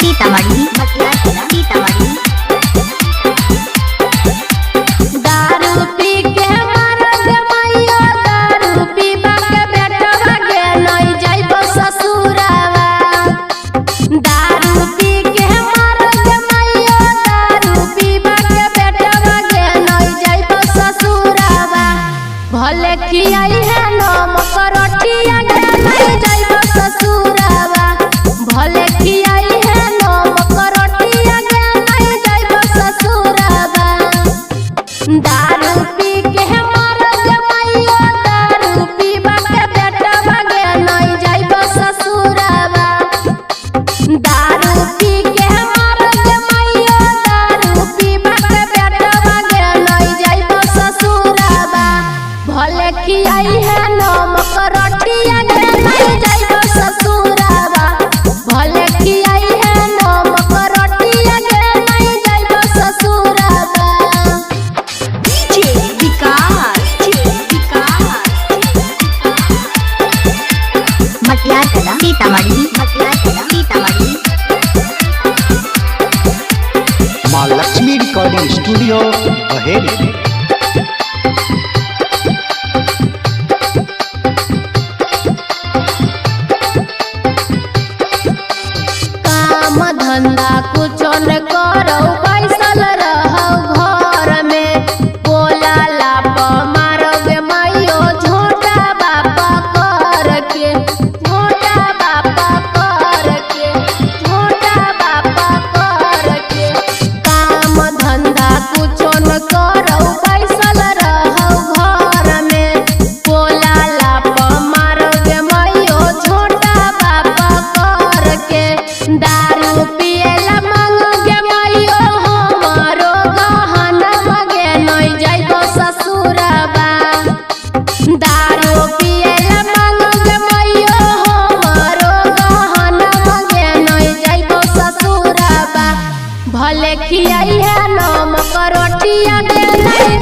सीतामढ़ी दारू पी के मरद मैया दारू पीबा के बेटवा गे नहीं जाइबो ससुरावा। दारू पी के मरद मैया दारू पीबा के बेटवा गे नहीं जाइबो ससुरावा। भले खियाई है नमक रोटिया गे नहीं जाइबो ससुरावा। भले खियाई है नमक रोटिया गे नहीं जाइबो ससुरावा। दारू पी के मरद मैया दारू पीबा के बेटवा गे नहीं जाइबो ससुरावा। दारू पी के मरद मैया दारू पीबा के बेटवा गे नहीं जाइबो ससुरावा। भले खियाई है नमक रोटिया गे नहीं जाइबो ससुरावा। भले खियाई है नमक रोटिया गे नहीं जाइबो ससुरावा। सीतामढ़ी माँ लक्ष्मी रिकॉर्डिंग स्टूडियो बहेड़ी। काम धंधा कुछो न करो बैसल रहो घर में। बोला लाप मारोगे माइयो झोटा बापा करके झोटा बापा करके झोटा बापा करके। काम धंधा कुछो न करो बैसल रहो घर में। बोला लाप मारोगे माइयो झोटा बापा करके। दारू पिएला मांगोगे माइयो हमारो गहना मगे नहीं जाइबो ससुरावा। दारू पिएला मांगोगे माइयो हमारो गहना मगे नहीं जाइबो ससुरावा। भले खियाई है नमक रोटिया गे नहीं